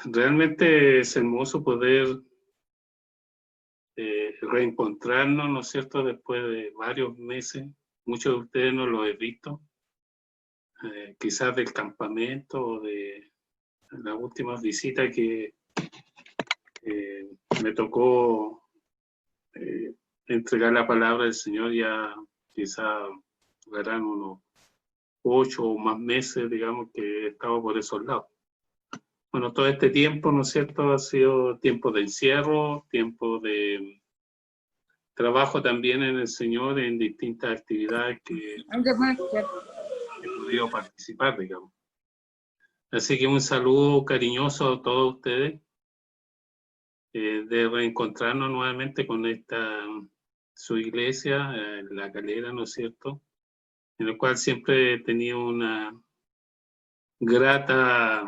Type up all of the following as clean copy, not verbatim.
Realmente es hermoso poder reencontrarnos, ¿no es cierto?, después de varios meses. Muchos de ustedes no lo he visto, quizás del campamento o de las últimas visitas que me tocó entregar la palabra del Señor. Ya quizás verán unos 8 o más meses, digamos, que he estado por esos lados. Bueno, todo este tiempo, ¿no es cierto?, ha sido tiempo de encierro, tiempo de trabajo también en el Señor, en distintas actividades que he podido participar, digamos. Así que un saludo cariñoso a todos ustedes, de reencontrarnos nuevamente con esta, su iglesia, La Calera, ¿no es cierto?, en el cual siempre he tenido una grata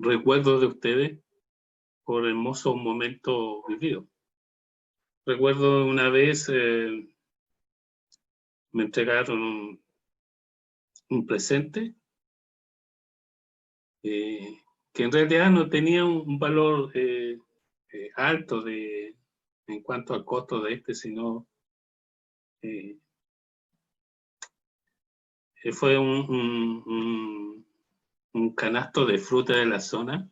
recuerdo de ustedes por hermosos momentos vividos. Recuerdo una vez me entregaron un presente que en realidad no tenía un valor alto en cuanto al costo de este, sino fue un canasto de fruta de la zona.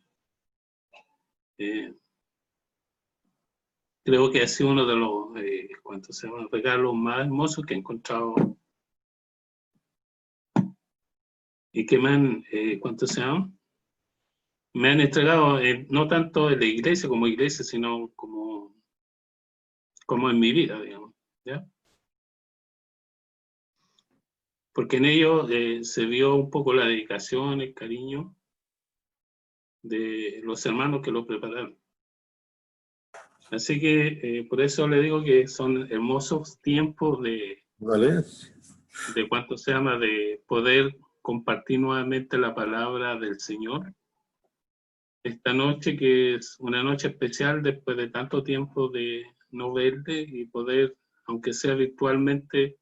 Creo que ha sido uno de los regalos más hermosos que he encontrado y que me han, me han entregado, no tanto en la iglesia como iglesia, sino como en mi vida, digamos, ¿ya? Porque en ello se vio un poco la dedicación, el cariño de los hermanos que lo prepararon. Así que por eso le digo que son hermosos tiempos de cuánto se llama, de poder compartir nuevamente la palabra del Señor. Esta noche, que es una noche especial después de tanto tiempo de no verle y poder, aunque sea virtualmente,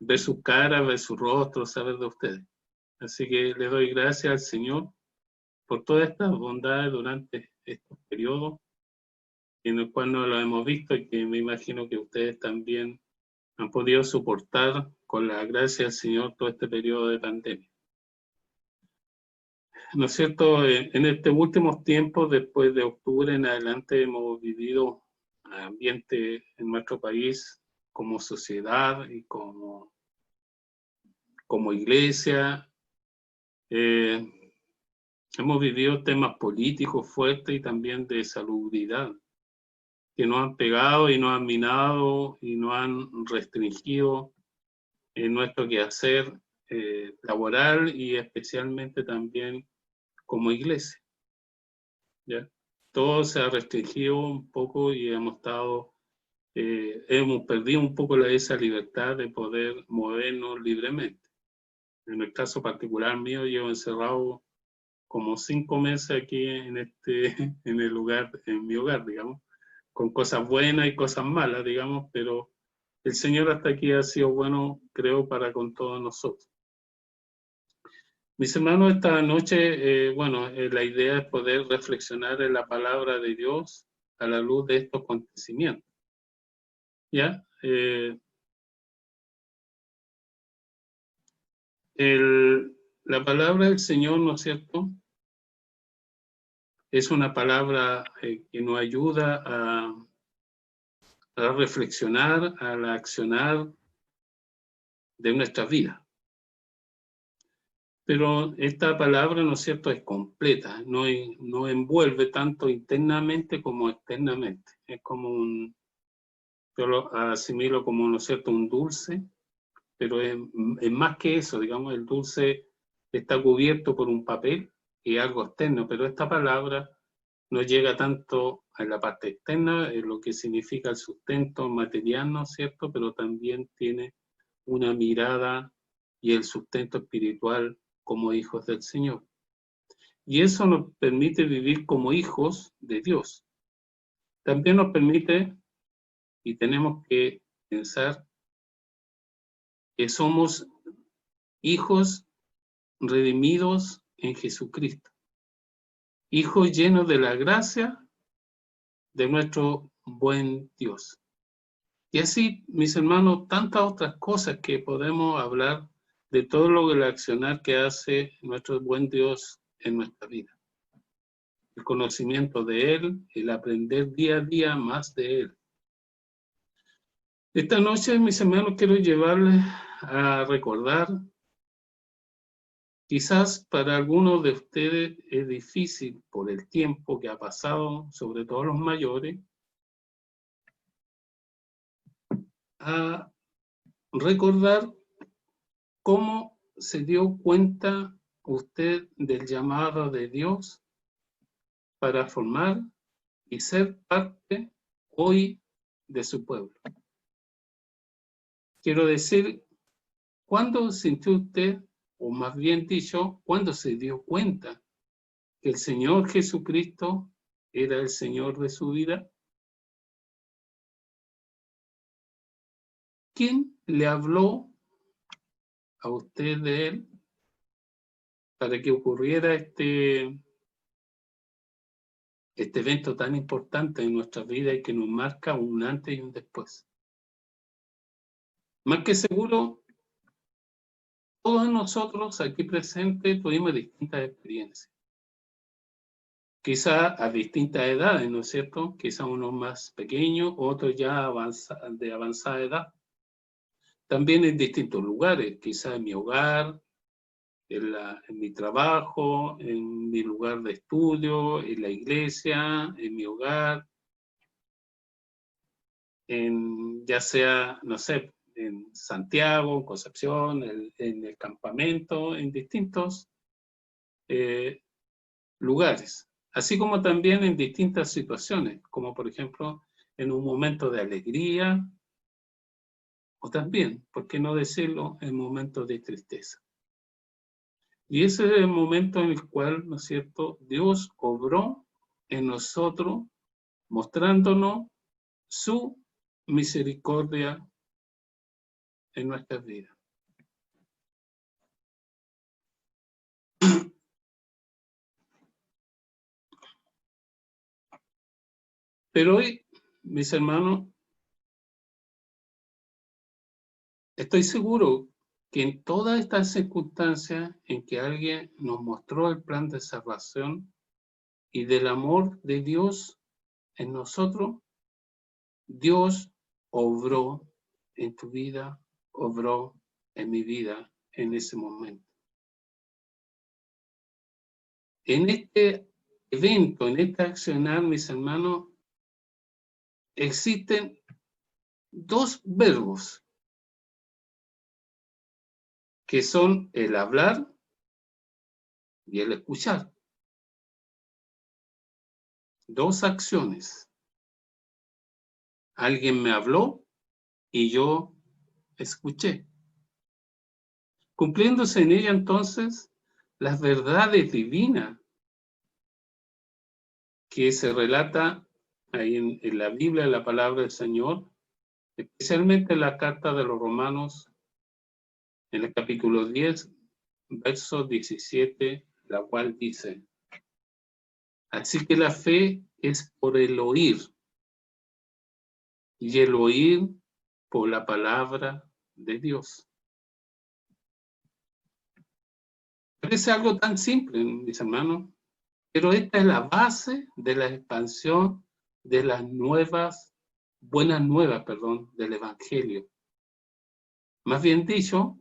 ver su cara, ver su rostro, saber de ustedes. Así que le doy gracias al Señor por todas estas bondades durante estos periodos en el cual no lo hemos visto y que me imagino que ustedes también han podido soportar con la gracia del Señor todo este periodo de pandemia. ¿No es cierto? En estos últimos tiempos, después de octubre en adelante, hemos vivido ambiente en nuestro país como sociedad y como iglesia. Hemos vivido temas políticos fuertes y también de salubridad que nos han pegado y nos han minado y nos han restringido en nuestro quehacer laboral y especialmente también como iglesia, ¿ya? Todo se ha restringido un poco y hemos perdido un poco esa libertad de poder movernos libremente. En el caso particular mío, llevo encerrado como 5 meses aquí en el lugar, en mi hogar, digamos, con cosas buenas y cosas malas, digamos, pero el Señor hasta aquí ha sido bueno, creo, para con todos nosotros. Mis hermanos, esta noche, la idea es poder reflexionar en la palabra de Dios a la luz de estos acontecimientos. ¿Ya? La palabra del Señor, ¿no es cierto?, es una palabra que nos ayuda a reflexionar, al accionar de nuestra vida. Pero esta palabra, ¿no es cierto?, es completa, no envuelve tanto internamente como externamente. Es como yo lo asimilo como, ¿no es cierto?, un dulce, pero es más que eso, digamos, el dulce está cubierto por un papel y algo externo, pero esta palabra no llega tanto a la parte externa, en lo que significa el sustento material, ¿no es cierto?, pero también tiene una mirada y el sustento espiritual como hijos del Señor. Y eso nos permite vivir como hijos de Dios. También nos permite, y tenemos que pensar, que somos hijos redimidos en Jesucristo. hijos llenos de la gracia de nuestro buen Dios. Y así, mis hermanos, tantas otras cosas que podemos hablar de todo lo del accionar que hace nuestro buen Dios en nuestra vida. El conocimiento de Él, el aprender día a día más de Él. Esta noche, mis hermanos, quiero llevarles a recordar, quizás para algunos de ustedes es difícil por el tiempo que ha pasado, sobre todo los mayores, a recordar cómo se dio cuenta usted del llamado de Dios para formar y ser parte hoy de su pueblo. Quiero decir, ¿cuándo sintió usted, o más bien dicho, cuándo se dio cuenta que el Señor Jesucristo era el Señor de su vida? ¿Quién le habló a usted de Él para que ocurriera este evento tan importante en nuestra vida y que nos marca un antes y un después? Más que seguro, todos nosotros aquí presentes tuvimos distintas experiencias. Quizá a distintas edades, ¿no es cierto? Quizá unos más pequeños, otros ya de avanzada edad. También en distintos lugares, quizá en mi hogar, en mi trabajo, en mi lugar de estudio, en la iglesia, en mi hogar, ya sea, no sé, en Santiago, en Concepción, en el campamento, en distintos lugares, así como también en distintas situaciones, como por ejemplo en un momento de alegría, o también, ¿por qué no decirlo?, en momentos de tristeza. Y ese es el momento en el cual, ¿no es cierto?, Dios obró en nosotros, mostrándonos su misericordia en nuestras vidas. Pero hoy, mis hermanos, estoy seguro que en todas estas circunstancias en que alguien nos mostró el plan de salvación y del amor de Dios en nosotros, Dios obró en tu vida, obró en mi vida en ese momento. En este evento, en este accionar, mis hermanos, existen dos verbos que son el hablar y el escuchar. Dos acciones. Alguien me habló y yo escuché. Cumpliéndose en ella entonces las verdades divinas que se relata ahí en la Biblia, en la palabra del Señor, especialmente en la carta de los Romanos, en el capítulo 10, verso 17, la cual dice: así que la fe es por el oír, y el oír por la palabra de Dios. Parece algo tan simple, mis hermanos, pero esta es la base de la expansión de las buenas nuevas, del Evangelio. Más bien dicho,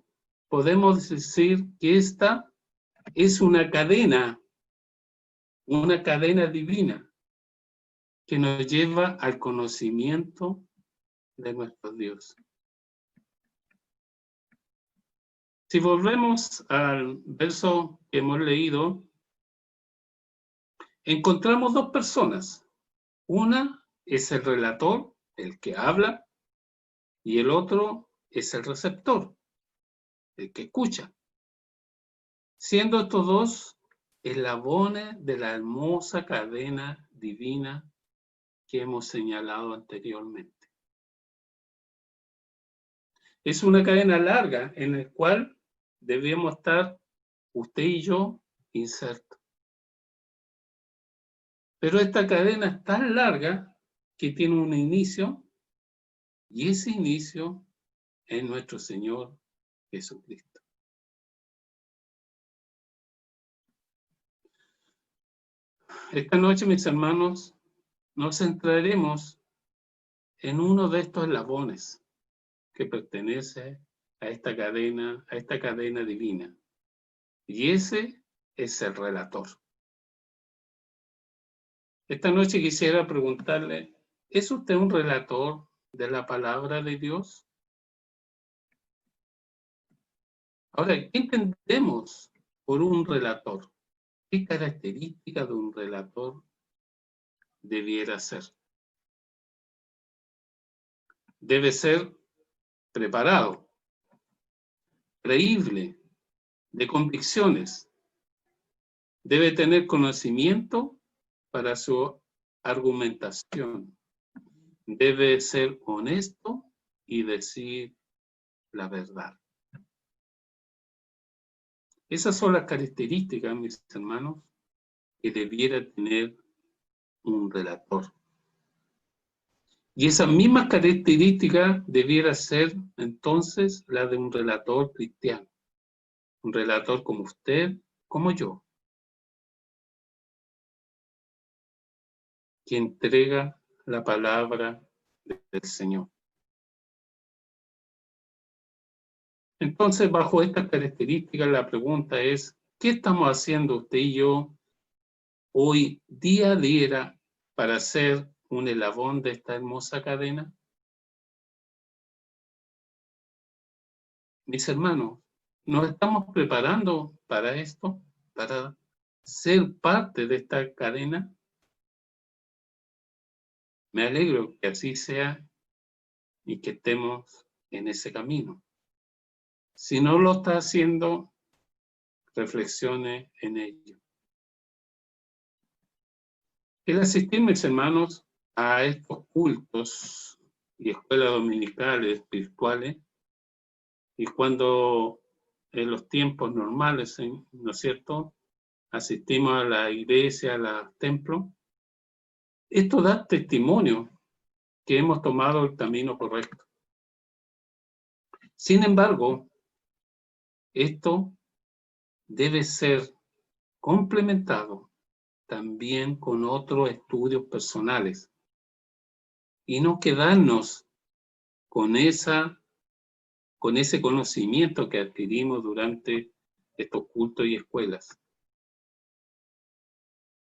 podemos decir que esta es una cadena divina que nos lleva al conocimiento de nuestro Dios. Si volvemos al verso que hemos leído, encontramos dos personas. Una es el relator, el que habla, y el otro es el receptor, el que escucha. Siendo estos dos eslabones de la hermosa cadena divina que hemos señalado anteriormente. Es una cadena larga en la cual debemos estar usted y yo insertos. Pero esta cadena es tan larga que tiene un inicio, y ese inicio es nuestro Señor Jesucristo. Esta noche, mis hermanos, nos centraremos en uno de estos eslabones que pertenece a esta cadena divina. Y ese es el relator. Esta noche quisiera preguntarle, ¿es usted un relator de la palabra de Dios? Ahora, ¿qué entendemos por un relator? ¿Qué característica de un relator debiera ser? Debe ser preparado, creíble, de convicciones. Debe tener conocimiento para su argumentación. Debe ser honesto y decir la verdad. Esas son las características, mis hermanos, que debiera tener un relator. Y esas mismas características debiera ser entonces la de un relator cristiano. Un relator como usted, como yo, que entrega la palabra del Señor. Entonces, bajo estas características, la pregunta es, ¿qué estamos haciendo usted y yo hoy día a día para ser un eslabón de esta hermosa cadena? Mis hermanos, ¿nos estamos preparando para esto? ¿Para ser parte de esta cadena? Me alegro que así sea y que estemos en ese camino. Si no lo está haciendo, reflexione en ello. El asistir, mis hermanos, a estos cultos y escuelas dominicales virtuales, y cuando en los tiempos normales, ¿no es cierto?, asistimos a la iglesia, a los templos, esto da testimonio que hemos tomado el camino correcto. Sin embargo, esto debe ser complementado también con otros estudios personales y no quedarnos con ese conocimiento que adquirimos durante estos cultos y escuelas,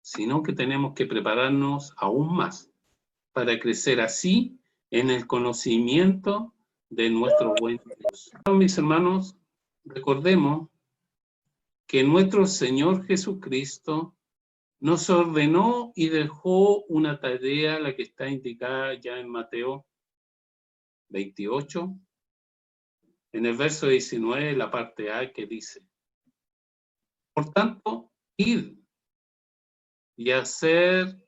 sino que tenemos que prepararnos aún más para crecer así en el conocimiento de nuestro buen Dios. Mis hermanos, recordemos que nuestro Señor Jesucristo nos ordenó y dejó una tarea, la que está indicada ya en Mateo 28, en el verso 19, la parte A, que dice: por tanto, id y hacer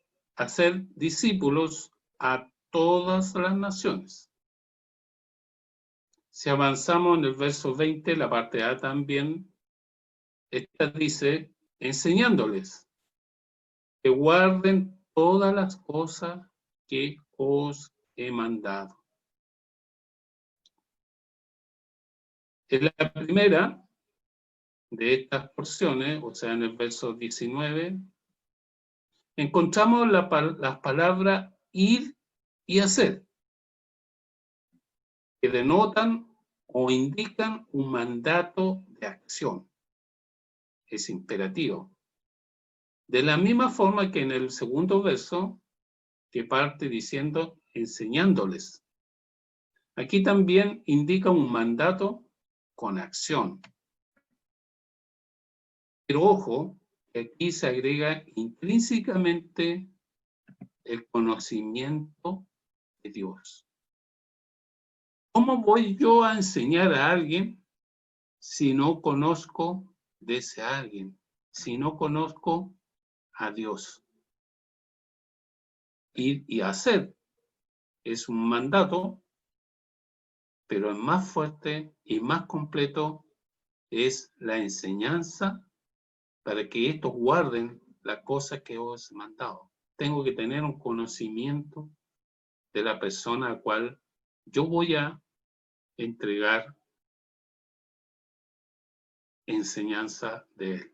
discípulos a todas las naciones. Si avanzamos en el verso 20, la parte A también, esta dice, enseñándoles que guarden todas las cosas que os he mandado. En la primera de estas porciones, o sea, en el verso 19, encontramos las palabras ir y hacer, que denotan o indican un mandato de acción. Es imperativo. De la misma forma que en el segundo verso, que parte diciendo enseñándoles. Aquí también indica un mandato con acción. Pero ojo, que aquí se agrega intrínsecamente el conocimiento de Dios. ¿Cómo voy yo a enseñar a alguien si no conozco de ese alguien? Si no conozco a Dios. Ir y hacer es un mandato, pero el más fuerte y más completo es la enseñanza para que estos guarden la cosa que os he mandado. tengo que tener un conocimiento de la persona a la cual yo voy a entregar enseñanza de él.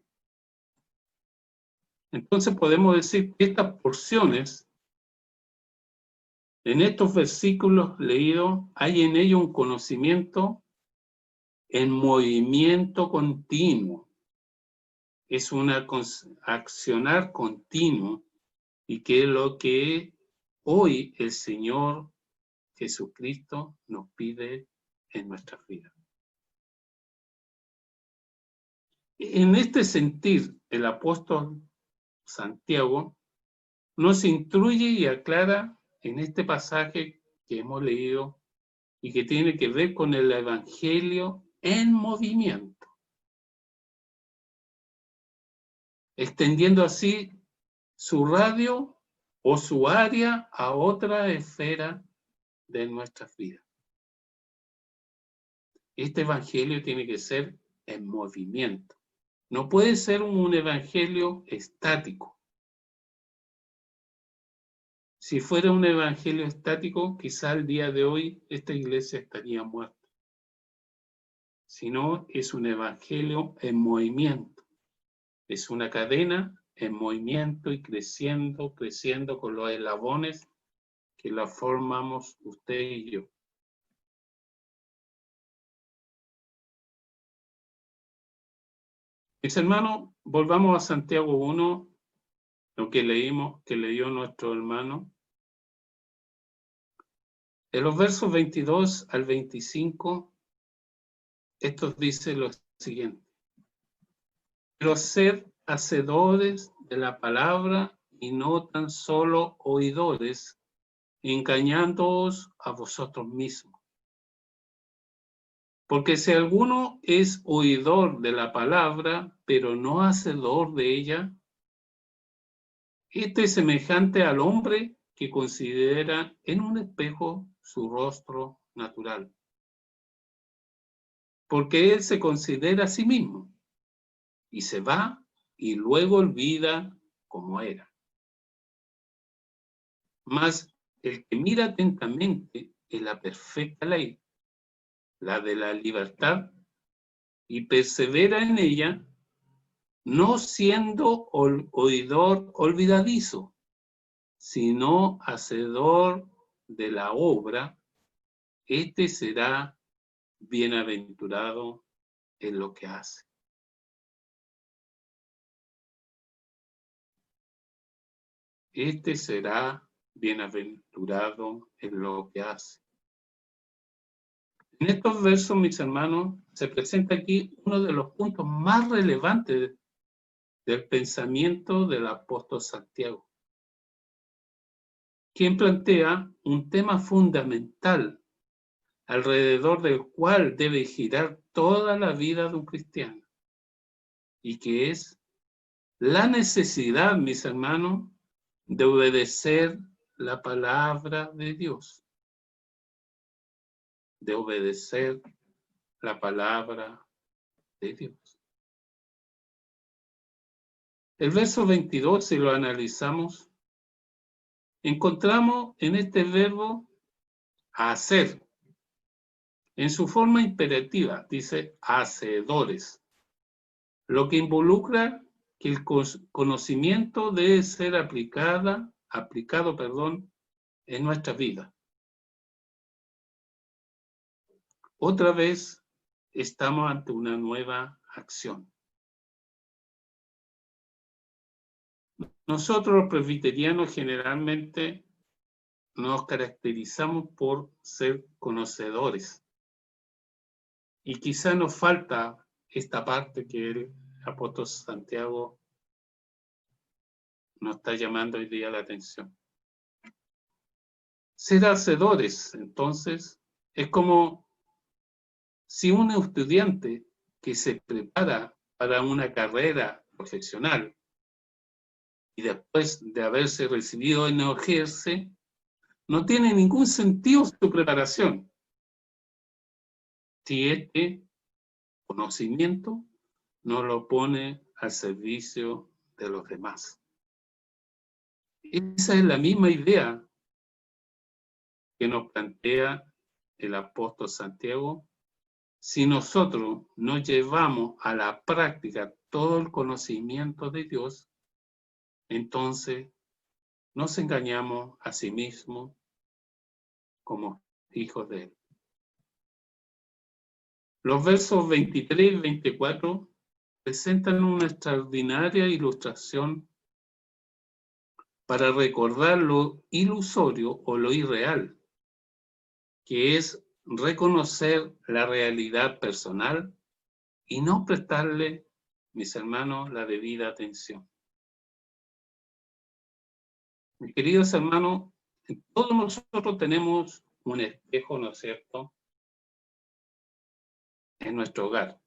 Entonces podemos decir que estas porciones, en estos versículos leídos, hay en ello un conocimiento en movimiento continuo. Es un accionar continuo, y que es lo que hoy el Señor Jesucristo nos pide en nuestras vidas. En este sentir, el apóstol Santiago nos instruye y aclara en este pasaje que hemos leído y que tiene que ver con el Evangelio en movimiento, extendiendo así su radio o su área a otra esfera de nuestras vidas. Este Evangelio tiene que ser en movimiento. No puede ser un evangelio estático. Si fuera un evangelio estático, quizá al día de hoy esta iglesia estaría muerta. Si no, es un evangelio en movimiento. Es una cadena en movimiento y creciendo, creciendo con los eslabones que la formamos usted y yo. Mis hermanos, volvamos a Santiago 1, lo que leímos, que leyó nuestro hermano. En los versos 22 al 25, esto dice lo siguiente: pero sed hacedores de la palabra y no tan solo oidores, engañándoos a vosotros mismos. Porque si alguno es oidor de la palabra, pero no hacedor de ella, este es semejante al hombre que considera en un espejo su rostro natural. Porque él se considera a sí mismo y se va y luego olvida cómo era. Mas el que mira atentamente en la perfecta ley, la de la libertad, y persevera en ella, no siendo oidor olvidadizo, sino hacedor de la obra, este será bienaventurado en lo que hace. Este será bienaventurado en lo que hace. En estos versos, mis hermanos, se presenta aquí uno de los puntos más relevantes del pensamiento del apóstol Santiago, quien plantea un tema fundamental alrededor del cual debe girar toda la vida de un cristiano, y que es la necesidad, mis hermanos, de obedecer la palabra de Dios, de obedecer la palabra de Dios. El verso 22, si lo analizamos, encontramos en este verbo hacer, en su forma imperativa, dice hacedores, lo que involucra que el conocimiento debe ser aplicado, en nuestra vida. Otra vez estamos ante una nueva acción. Nosotros los presbiterianos generalmente nos caracterizamos por ser conocedores. Y quizá nos falta esta parte que el apóstol Santiago nos está llamando hoy día la atención. Ser hacedores, entonces, es como si un estudiante que se prepara para una carrera profesional y después de haberse recibido en ejerce, no tiene ningún sentido su preparación si este conocimiento no lo pone al servicio de los demás. Esa es la misma idea que nos plantea el apóstol Santiago. Si nosotros no llevamos a la práctica todo el conocimiento de Dios, entonces nos engañamos a sí mismos como hijos de Él. Los versos 23 y 24 presentan una extraordinaria ilustración para recordar lo ilusorio o lo irreal, que es reconocer la realidad personal y no prestarle, mis hermanos, la debida atención. Mis queridos hermanos, todos nosotros tenemos un espejo, ¿no es cierto?, en nuestro hogar.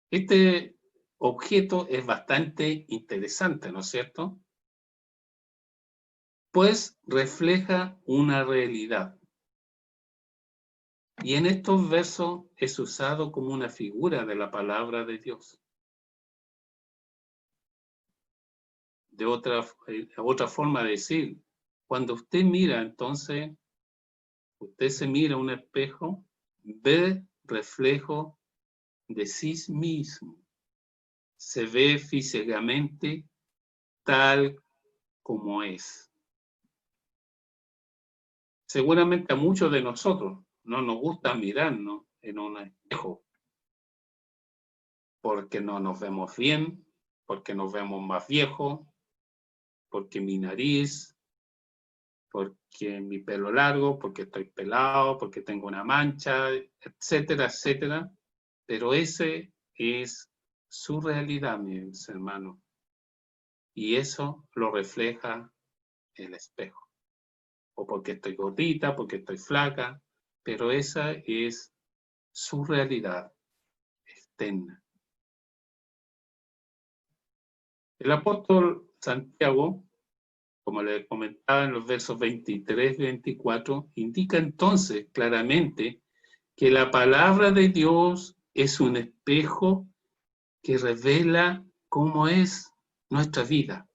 Este objeto es bastante interesante, ¿no es cierto?, pues refleja una realidad. Y en estos versos es usado como una figura de la palabra de Dios. De otra forma de decir, cuando usted mira, entonces, usted se mira a un espejo, ve reflejo de sí mismo, se ve físicamente tal como es. Seguramente a muchos de nosotros no nos gusta mirarnos en un espejo, porque no nos vemos bien, porque nos vemos más viejos, porque mi nariz, porque mi pelo largo, porque estoy pelado, porque tengo una mancha, etcétera, etcétera. Pero ese es su realidad, mis hermanos. Y eso lo refleja el espejo. O porque estoy gordita, porque estoy flaca, pero esa es su realidad externa. El apóstol Santiago, como le comentaba en los versos 23 y 24, indica entonces claramente que la palabra de Dios es un espejo que revela cómo es nuestra vida.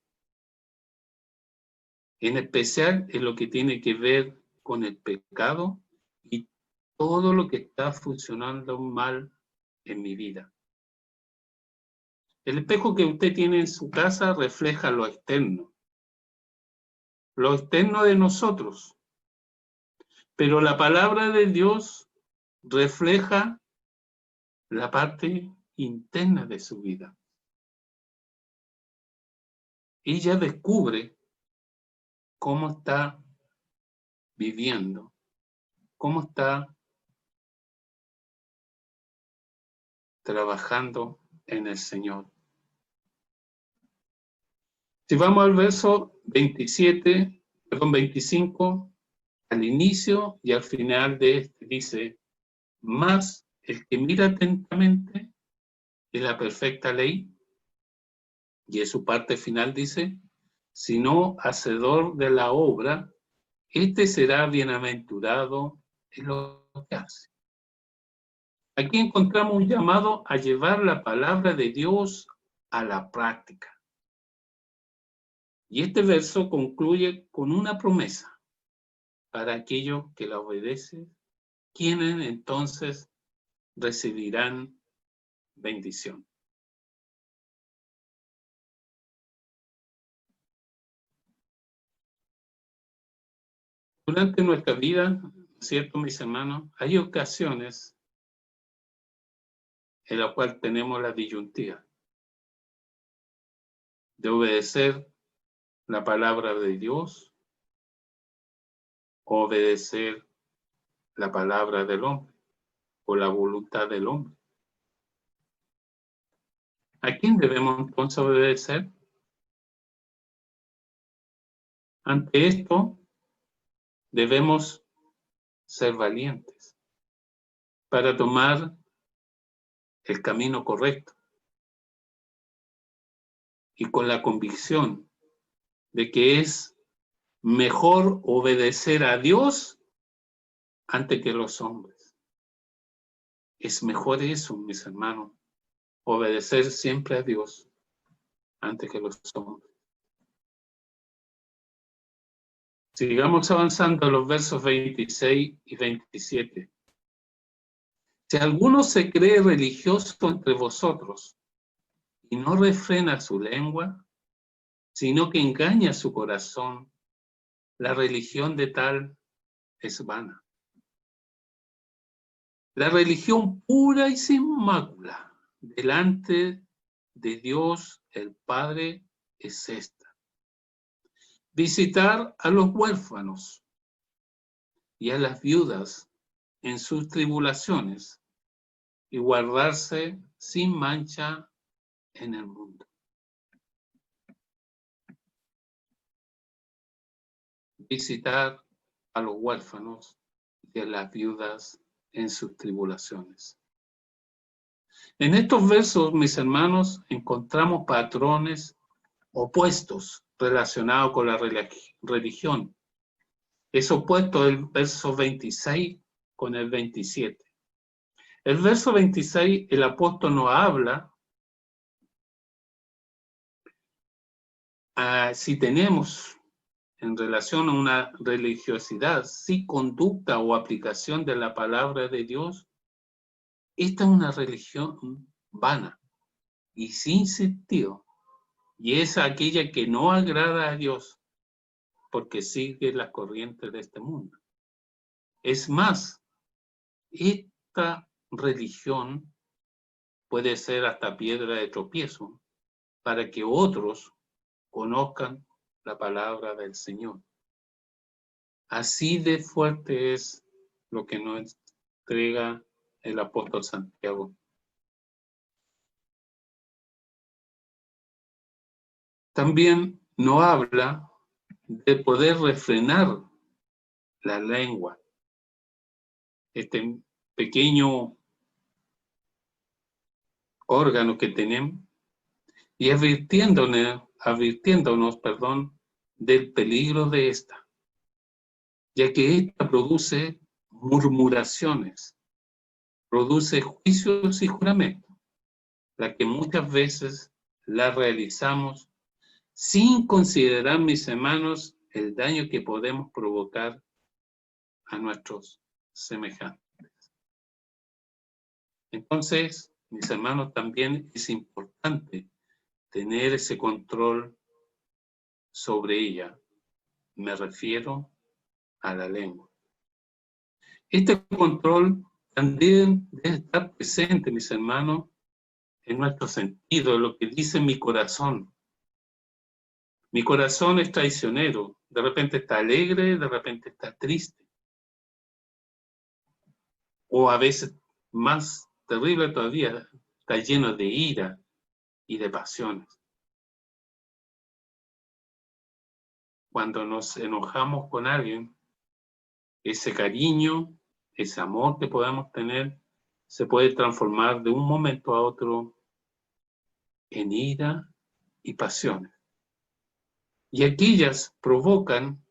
En especial en lo que tiene que ver con el pecado y todo lo que está funcionando mal en mi vida. El espejo que usted tiene en su casa refleja lo externo de nosotros. Pero la palabra de Dios refleja la parte interna de su vida. Ella descubre cómo está viviendo, cómo está trabajando en el Señor. Si vamos al verso 25, al inicio y al final de este dice, mas el que mira atentamente en la perfecta ley, y en su parte final dice, sino hacedor de la obra, este será bienaventurado en lo que hace. Aquí encontramos un llamado a llevar la palabra de Dios a la práctica. Y este verso concluye con una promesa para aquellos que la obedecen, quienes entonces recibirán bendición. Durante nuestra vida, ¿cierto, mis hermanos? Hay ocasiones en las cuales tenemos la disyuntiva de obedecer la palabra de Dios o obedecer la palabra del hombre o la voluntad del hombre. ¿A quién debemos entonces obedecer? Ante esto, debemos ser valientes para tomar el camino correcto y con la convicción de que es mejor obedecer a Dios antes que los hombres. Es mejor eso, mis hermanos, obedecer siempre a Dios antes que los hombres. Sigamos avanzando a los versos 26 y 27. Si alguno se cree religioso entre vosotros y no refrena su lengua, sino que engaña su corazón, la religión de tal es vana. La religión pura y sin mácula delante de Dios el Padre es esta: visitar a los huérfanos y a las viudas en sus tribulaciones y guardarse sin mancha en el mundo. Visitar a los huérfanos y a las viudas en sus tribulaciones. En estos versos, mis hermanos, encontramos patrones opuestos relacionados con la religión. Es opuesto el verso 26 con el 27. El verso 26, el apóstol nos habla si tenemos en relación a una religiosidad, si conducta o aplicación de la palabra de Dios, esta es una religión vana y sin sentido, y es aquella que no agrada a Dios porque sigue las corrientes de este mundo. Es más, esta religión puede ser hasta piedra de tropiezo para que otros conozcan la palabra del Señor. Así de fuerte es lo que nos entrega el apóstol Santiago. También nos habla de poder refrenar la lengua. Este pequeño órgano que tenemos, y advirtiéndonos, del peligro de esta, ya que esta produce murmuraciones, produce juicios y juramentos, la que muchas veces la realizamos sin considerar, mis hermanos, el daño que podemos provocar a nuestros semejantes. Entonces, mis hermanos, también es importante tener ese control sobre ella. Me refiero a la lengua. Este control también debe estar presente, mis hermanos, en nuestro sentido, lo que dice mi corazón. Mi corazón es traicionero, de repente está alegre, de repente está triste. O a veces, más terrible todavía, está lleno de ira y de pasiones. Cuando nos enojamos con alguien, ese cariño, ese amor que podamos tener, se puede transformar de un momento a otro en ira y pasiones. Y aquellas provocan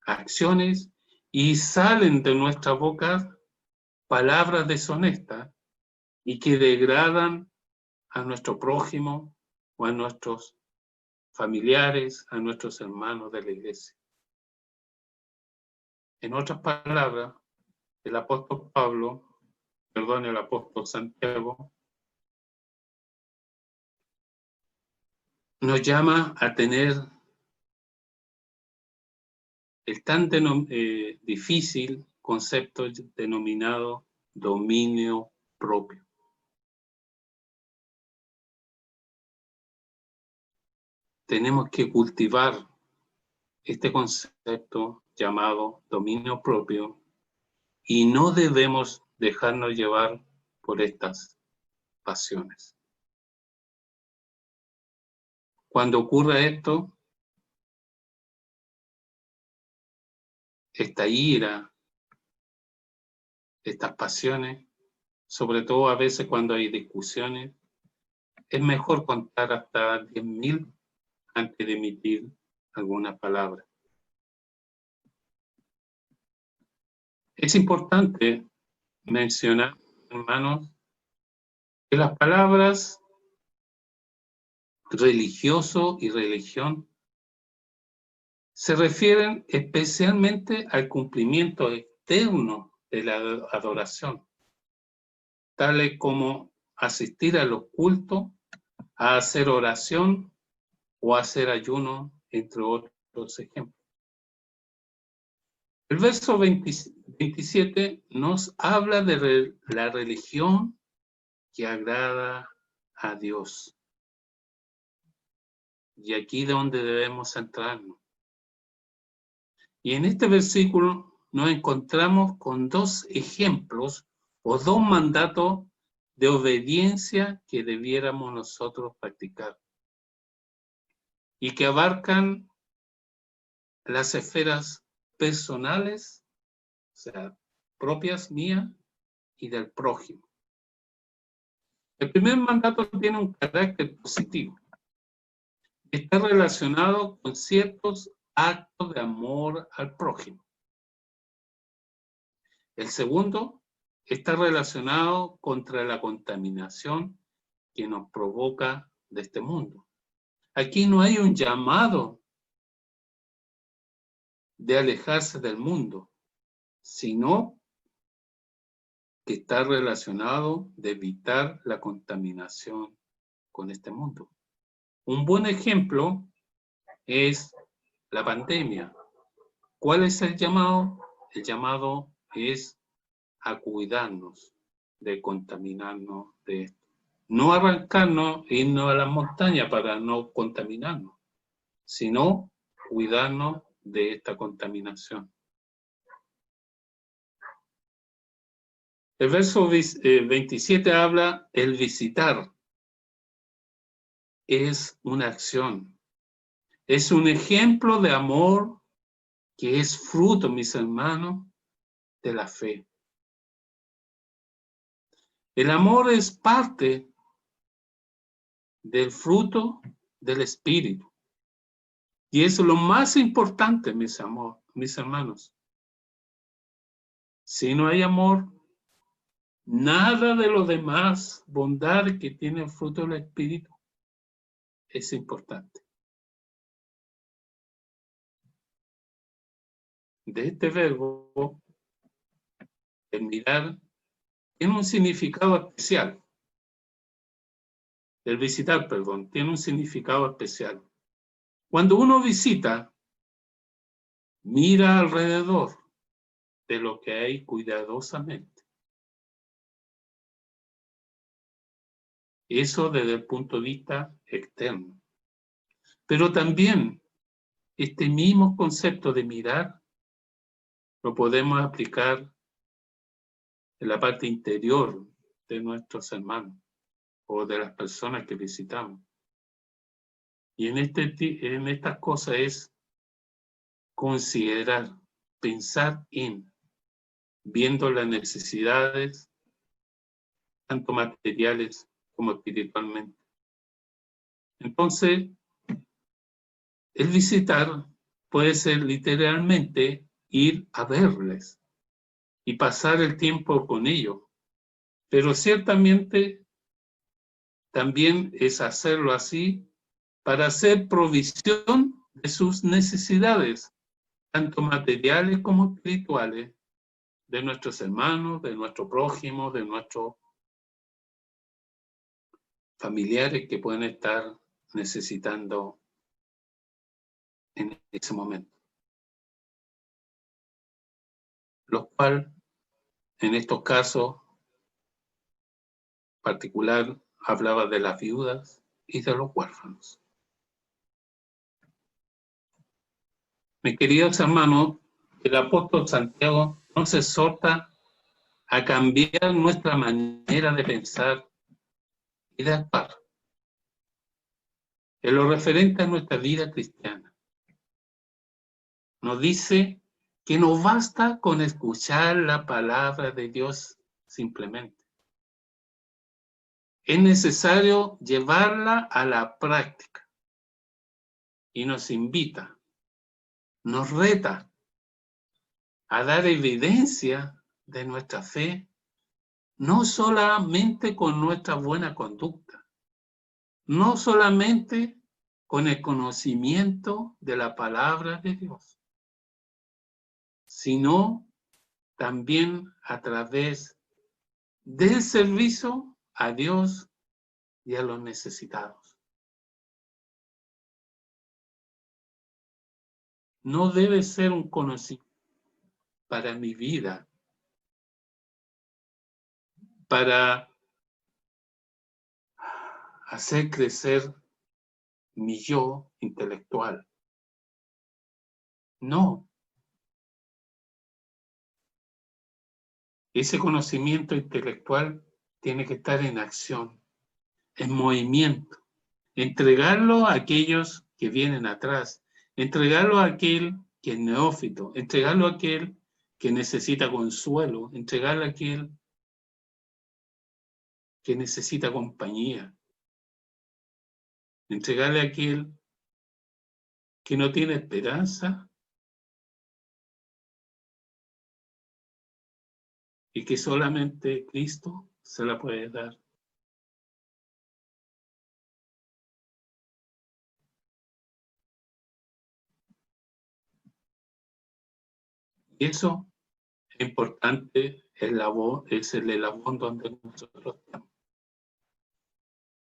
acciones y salen de nuestra boca palabras deshonestas y que degradan a nuestro prójimo o a nuestros familiares, a nuestros hermanos de la iglesia. En otras palabras, el apóstol Santiago, nos llama a tener el tan difícil concepto denominado dominio propio. Tenemos que cultivar este concepto llamado dominio propio y no debemos dejarnos llevar por estas pasiones. Cuando ocurre esto, esta ira, estas pasiones, sobre todo a veces cuando hay discusiones, es mejor contar hasta 10.000 antes de emitir alguna palabra. Es importante mencionar, hermanos, que las palabras religioso y religión se refieren especialmente al cumplimiento externo de la adoración, tales como asistir a los cultos, a hacer oración o hacer ayuno, entre otros ejemplos. El verso 27 nos habla de la religión que agrada a Dios. Y aquí es donde debemos centrarnos. Y en este versículo nos encontramos con dos ejemplos o dos mandatos de obediencia que debiéramos nosotros practicar y que abarcan las esferas personales, o sea, propias mías y del prójimo. El primer mandato tiene un carácter positivo. Está relacionado con ciertos actos de amor al prójimo. El segundo está relacionado contra la contaminación que nos provoca de este mundo. Aquí no hay un llamado de alejarse del mundo, sino que está relacionado de evitar la contaminación con este mundo. Un buen ejemplo es la pandemia. ¿Cuál es el llamado? El llamado es a cuidarnos de contaminarnos de esto. No arrancarnos e irnos a las montañas para no contaminarnos, sino cuidarnos de esta contaminación. El verso 27 habla, el visitar es una acción, es un ejemplo de amor que es fruto, mis hermanos, de la fe. El amor es parte del fruto del Espíritu. Y eso es lo más importante, mis hermanos. Si no hay amor, nada de lo demás, bondad que tiene el fruto del Espíritu, es importante. De este verbo, el mirar, tiene un significado especial. El visitar, perdón, tiene un significado especial. Cuando uno visita, mira alrededor de lo que hay cuidadosamente. Eso desde el punto de vista externo. Pero también este mismo concepto de mirar lo podemos aplicar en la parte interior de nuestros hermanos o de las personas que visitamos. Y en estas cosas es considerar, pensar en, viendo las necesidades, tanto materiales como espiritualmente. Entonces, el visitar puede ser literalmente ir a verles y pasar el tiempo con ellos, pero ciertamente también es hacerlo así para hacer provisión de sus necesidades, tanto materiales como espirituales, de nuestros hermanos, de nuestro prójimo, de nuestros familiares que pueden estar necesitando en ese momento. Lo cual, en estos casos particular, hablaba de las viudas y de los huérfanos. Mis queridos hermanos, el apóstol Santiago nos exhorta a cambiar nuestra manera de pensar y de actuar en lo referente a nuestra vida cristiana. Nos dice que no basta con escuchar la palabra de Dios simplemente. Es necesario llevarla a la práctica y nos invita, nos reta a dar evidencia de nuestra fe, no solamente con nuestra buena conducta, no solamente con el conocimiento de la palabra de Dios, sino también a través del servicio a Dios y a los necesitados. No debe ser un conocimiento para mi vida, para hacer crecer mi yo intelectual. No. Ese conocimiento intelectual tiene que estar en acción, en movimiento. Entregarlo a aquellos que vienen atrás, entregarlo a aquel que es neófito, entregarlo a aquel que necesita consuelo, entregarlo a aquel que necesita compañía, entregarle a aquel que no tiene esperanza y que solamente Cristo se la puede dar. Y eso es importante, es el eslabón donde nosotros estamos.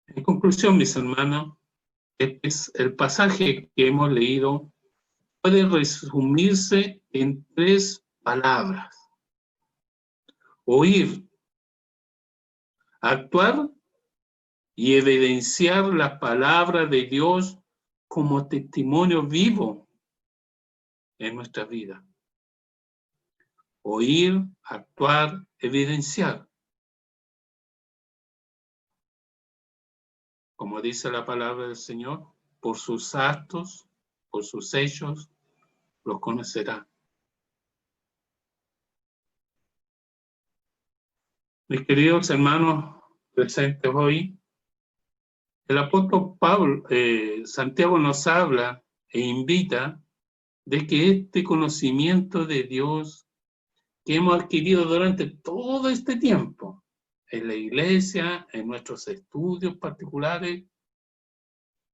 En conclusión, mis hermanos, el pasaje que hemos leído puede resumirse en 3 palabras: oír, actuar y evidenciar la palabra de Dios como testimonio vivo en nuestra vida. Oír, actuar, evidenciar. Como dice la palabra del Señor, por sus actos, por sus hechos, los conocerá. Mis queridos hermanos presentes hoy, el apóstol Santiago nos habla e invita de que este conocimiento de Dios que hemos adquirido durante todo este tiempo, en la iglesia, en nuestros estudios particulares,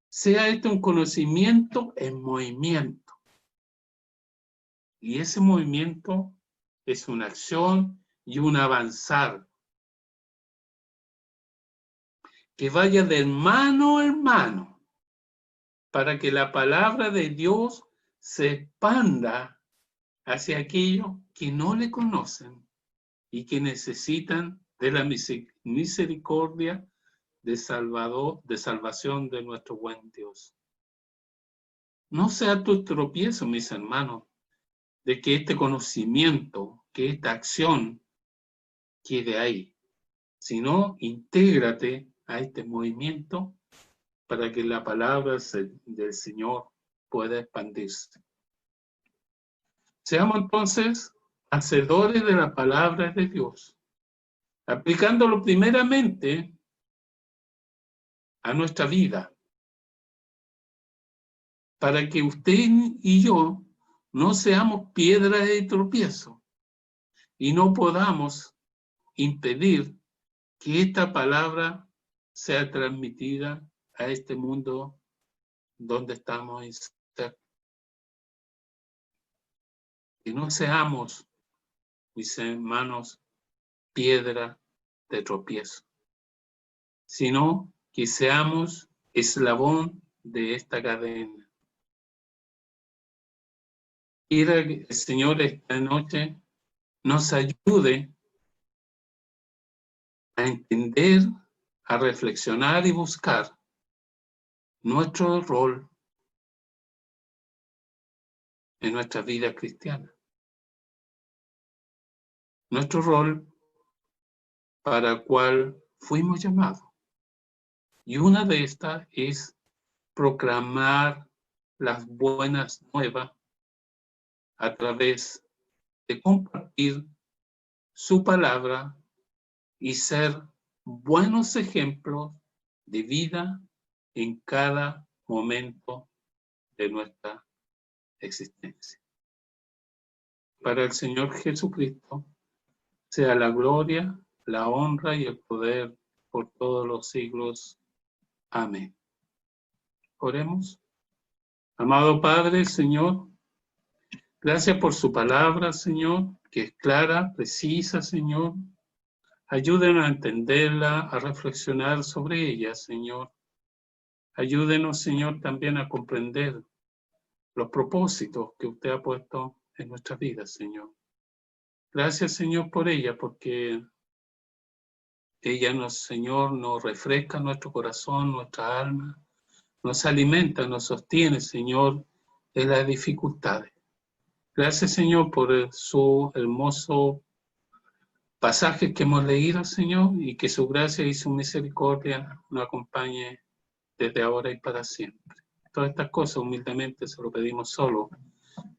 sea este un conocimiento en movimiento. Y ese movimiento es una acción y un avanzar que vaya de mano en mano para que la palabra de Dios se expanda hacia aquellos que no le conocen y que necesitan de la misericordia de salvación de nuestro buen Dios. No sea tu tropiezo, mis hermanos, de que este conocimiento, que esta acción quede ahí, sino intégrate a este movimiento para que la palabra del Señor pueda expandirse. Seamos entonces hacedores de la palabra de Dios, aplicándolo primeramente a nuestra vida, para que usted y yo no seamos piedra de tropiezo y no podamos impedir que esta palabra sea transmitida a este mundo donde estamos insertos. Que no seamos, mis hermanos, piedra de tropiezo, sino que seamos eslabón de esta cadena. Quiera que el Señor esta noche nos ayude a entender, a reflexionar y buscar nuestro rol en nuestra vida cristiana. Nuestro rol para el cual fuimos llamados. Y una de estas es proclamar las buenas nuevas a través de compartir su palabra y ser buenos ejemplos de vida en cada momento de nuestra existencia. Para el Señor Jesucristo sea la gloria, la honra y el poder por todos los siglos. Amén. Oremos. Amado Padre, Señor, gracias por su palabra, Señor, que es clara, precisa, Señor. Ayúdenos a entenderla, a reflexionar sobre ella, Señor. Ayúdenos, Señor, también a comprender los propósitos que usted ha puesto en nuestras vidas, Señor. Gracias, Señor, por ella, porque ella Señor, nos refresca nuestro corazón, nuestra alma, nos alimenta, nos sostiene, Señor, en las dificultades. Gracias, Señor, por su hermoso pasaje que hemos leído, Señor, y que su gracia y su misericordia nos acompañe desde ahora y para siempre. Todas estas cosas humildemente se lo pedimos solo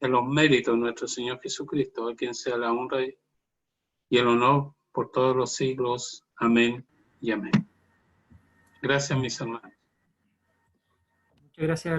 en los méritos de nuestro Señor Jesucristo, a quien sea la honra y el honor por todos los siglos. Amén y amén. Gracias, mis hermanos. Muchas gracias.